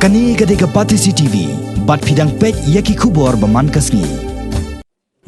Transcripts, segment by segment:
Kani gadega Patisi TV, bat fidang pek yaki kubor baman kasni.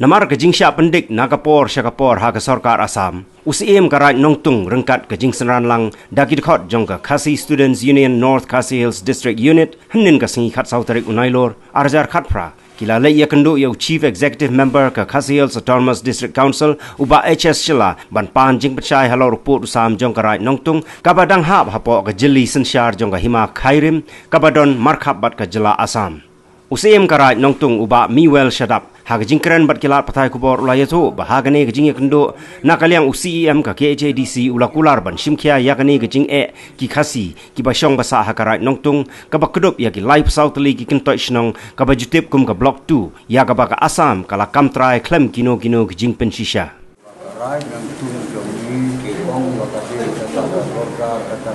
Namar kajing sya pendik nagapor syakapor ha Sarkar Assam. UCM karai nongtung rengkat kajing senran lang daki dekhot jongka Khasi Students Union North Khasi Hills District Unit henin kasingi khat sautarik unailor arjar khatpra. Kila le ya kendo ya Chief Executive Member ka Khasi Hills Autonomous District Council uba HS Shila ban pan jing pechai halo report usam jong karai nongtung kabadang hab hapo ka jeli sensyar jong ka hima khairim kabadon markhab bat ka jela Assam. UCM karai nongtung uba miwel shadap ha ka jingkren bat kilat pathai kubor ulayato bahagane ka jing ya kendo nakaliang UCM ka KHADC ulakular ban shimkhia yakane ka jing ki khasi ki basyong basa ha karai nongtung ka bakdup ya ki live southly ki kintoi shnong ka bajutip kum ka block 2 ya ka baka Assam kala kamtrai klem kino ka jing pensisha karai nongtung jomi ki ong bakati kata Sarkar kata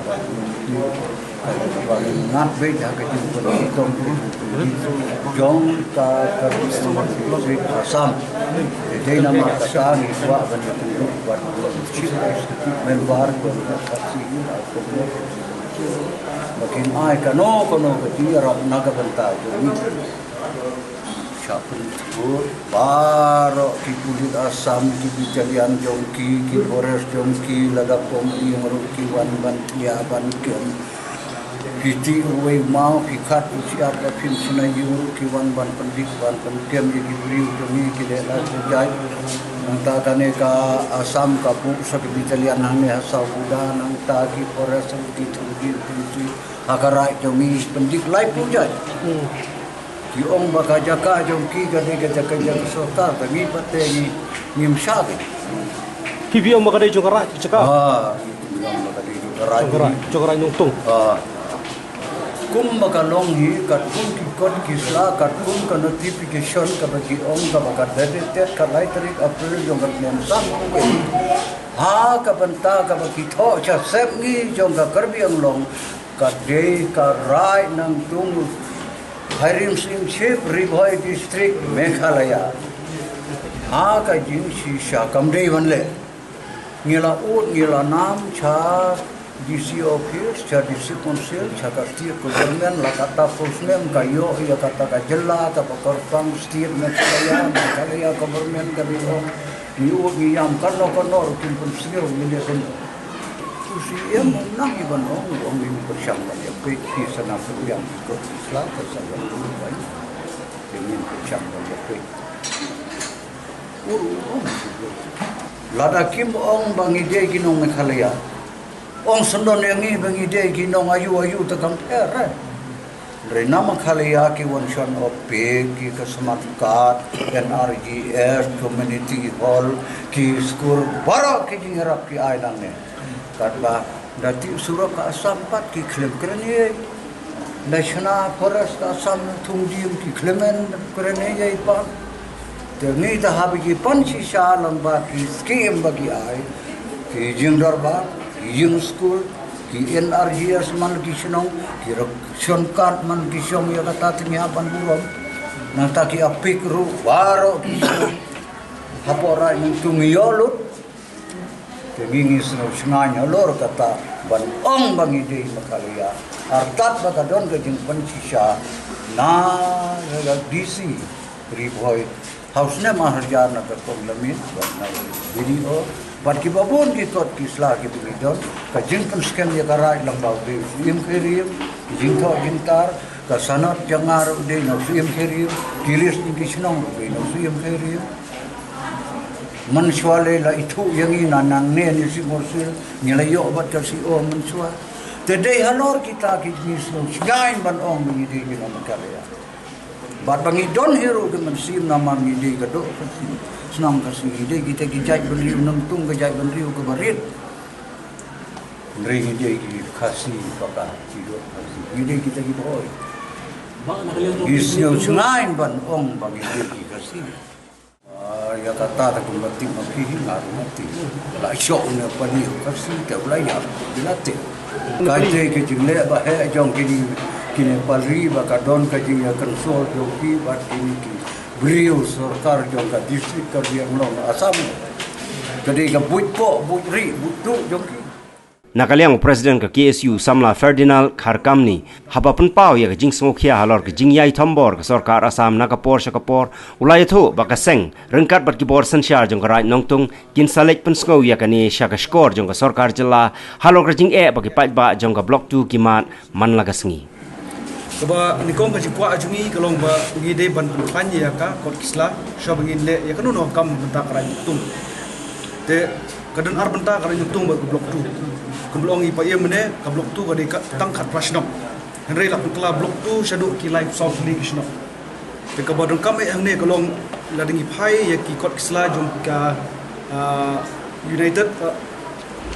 ngat be ha ka jing pentong jong ka District Assam jadi nama kata ni buat banyak buat chief member Khasi makin ai kano ketira naga benta ini siapun baro ki pulit Assam ki bitalian jongki ki forest jongki laga pomri meruki wan ban ya ban ken Kiti uwe mau ikat usiap lapin senayu kiwan ban pendik ban pendiam jadi beri demi kita sejai nangta kane ka Assam ka pu sakibitalian hane asal buda nangta ki forest ki tugi pintu akarai demi pendik lai pujai ki ong bakajaka jongki gade gajaka Sarkar tapi pate ni nimsha ki biong makade jongara cakap biong makade jongara nongtung kum makalong hi kat kum ki kon ki sla kat kum ka notification ka bagi ong ka bakat date ka lai tarik April jong kat nem sam ha ka banta ka bagi tho cha sep ni jong ka karbi ang long ka de ka rai nang tung Khairim Singh Chief Ribhoi District Meghalaya ha ka jing si sha kam dei wan le ngila ut ngila nam cha DC office, DC council, cakap setiap government, lakata posnem, kayo, ia kata kajela, kata korpang setiap Meghalaya government kabilo, niam karno rukin pensiun media kan, usia menang iban orang ini bersama ya, pergi sana yang ikut Islam bersama orang ingin bersama ya, lada kim ong bangide kinong Meghalaya. Ong sendon yang ini bagi dia kinong ayu tekam Rena Meghalaya ki wansan OP ki kesematkat NRGS community hall ki school barak ki jingarap ki ailang ne katba dati surah ka Assam pat ki klaim kerane national forest Assam thungdim ki claimen kerane jai pa terni dah habis panci salam ba ki scheme bagi ai ki jingdar ba Young school, ki NRGS man ki sinong, ki raksion card man ki siyong ya kata tinyapan burom, nang taki apik ru baro ki sinong, hapora yung tumiyolot, kagingin sinong sinanya lor kata ban ong bangide Meghalaya, artat baka doon kajing pansisya na DC Ribhoi, house na maharjar na katong lamit, na video. Barki babon ki kot ki sla ki bidon ka jingkan skem ya karai lang bau de im kherim jingtho jingtar ka sanat jangar de no im kherim kilis ni kisnong de no im kherim manswale la itu yang ina nang ne ni si morsil ni la yo bat ka si o manswa tedei halor kita ki ni so gain ban ong ni de ni Meghalaya bat bangi don hero ke mensim nama ni de ka do senang kasih ide kita kijai beri nongtung kijai beri ke barit beri ide kita kasih pakar hidup kasih ide kita gitu oi isnya sungai ban ong bagi ide kasih ya kata tak mati mati ngaruh mati lah syok ni pani kasih tak belayar dilate kaje ke jile bah jong kini pari bakadon kaje ya konsol joki bat ini beliau Sarkar jongka distrik kerja melong Assam. Jadi ke buit po, buit ri, buit tu jongki. Nakaliang Presiden ke KSU Samla Ferdinand Kharkamni haba penpau ya ke jing sengokia halor ke jing yai tombor ke Sarkar Asam nakapor syakapor ulai tho bakaseng rengkat bat kibor sensyar jong kerai nongtung kin salek pensngau ya kani syaka skor jong ke Sarkar jela halor ke jing bagi patba jong ke blok 2 kimat man lagasngi. Kaba nikong ka jipwa ajungi kalong ba ngide ban pan ya ka kot kisla sha bangin le ya kanu no kam benta karai tung te kadan ar benta karai tung ba blok 2 kemblong i pa ye mene ka blok 2 ga de ka tangkat prasno henry la kla blok 2 shadu ki life south league shno te ka badon kam e hangne kalong la dingi phai ya ki kot kisla jong ka united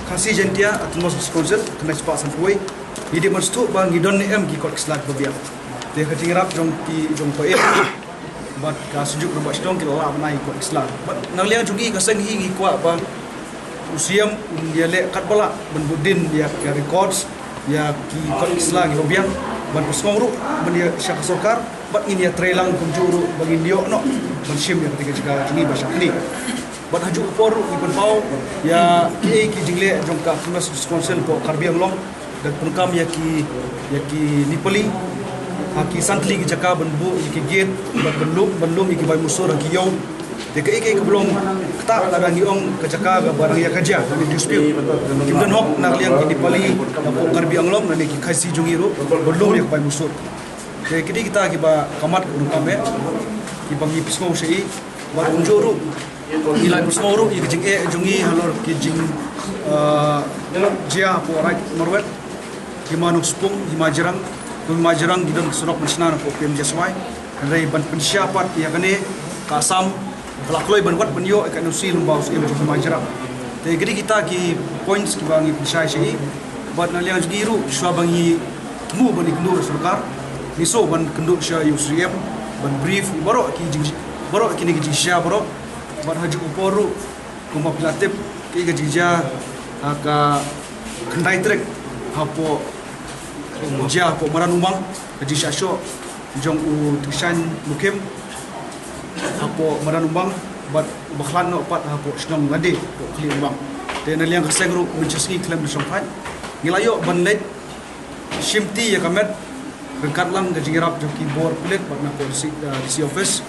kasi jentia atmos sponsor kena sepak sanpoi ini mesti bang gidon em ki kot kisla babia te ka tingrap jong ki jong pa e bat ka sujuk robak stong ki la nai kot kisla bat naliang jugi ka seng hi kwa ba usiam dia le kat bala ben budin dia ke records ya ki kot kisla ki babia ban pesngru ben dia syak sokar bat ini ya trailang kunjuru bagi dio no ban sim ya ketika jaga ini bahasa ini bat haju por ibn pau ya ki jingle jong ka famous sponsor po karbiang long dan penkam ya ki nipoli haki santli ki jaka benbu ki gate belum ki bai musur ki yong de ke belum kata ada ngiong ke jaka ga barang ya kaja ni dispute kimdan hok nak liang ki nipoli po karbiang long ni ki khasi jungiru belum ya bai musur de kidi kita ki ba kamat penkam ya ki bangi pismo sei ba unjuru ilai pismo ki jing jungi halor ki jing jia po right norwet Himanuk Spung, Himajerang gidon sunok mesna ko PM Jaswai, rei ban pensiapat ya kane kasam kelakloi ban wat benyo ka nusi lumbau sim Himajerang. Te gidi kita ki points ki bangi pensai sei, bat naliang giru swa bangi mu bani kendur sarkar, niso ban kendur sya UCM, ban brief baro ki ni sya baro, bat haji uporu kuma pilatip ki gajija ka kendai trek hapo dia po maranumang di syasyo jong u tisan mukim hapo maranumang bat bakhlan no pat hapo snong ngade po klimbang te naliang kasengru menceski klem sompat ngilayo banlet shimti ya kamet rengkat lang gajirap jo keyboard plate bat na polisi si office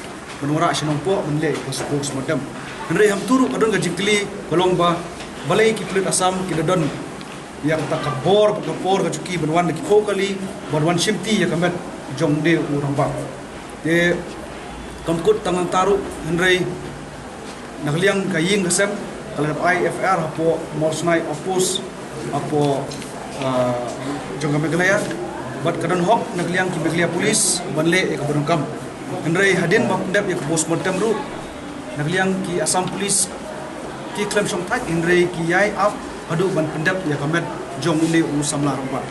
menora snong po menle spokes madam henry ham turu kadon gajikli kolong ba balai ki plate asam ki dadon yang tak kapor ka cuki benwan ki kokali benwan simti ya kamet jong de urang bang de kamkut tangan taru henry nakliang kaying kasem kalap IFR hapo morsnai opus apo jong kameglaya bat kadan hok nakliang ki meglia polis banle e kabon kam henry hadin bak ndap ya bos montem ru nakliang ki asam polis ki klem song thai henry ki yai up adu ban pendap ya kamet jong ni u samla romba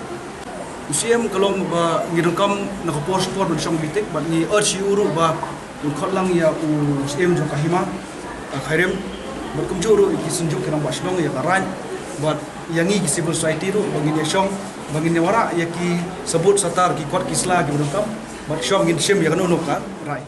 usiam kalong ba ngirungkam nakapor sport ban song bitik ban ni urge uru ba khotlang ya u usiam jong kahima khairem berkum juru ki sunjuk kerang basnong ya karan bat yangi ki civil society ru bangin ya song bangin ya wara ya ki sebut satar ki kot kisla ki ngirungkam bat song ngin sim ya kanu ka rai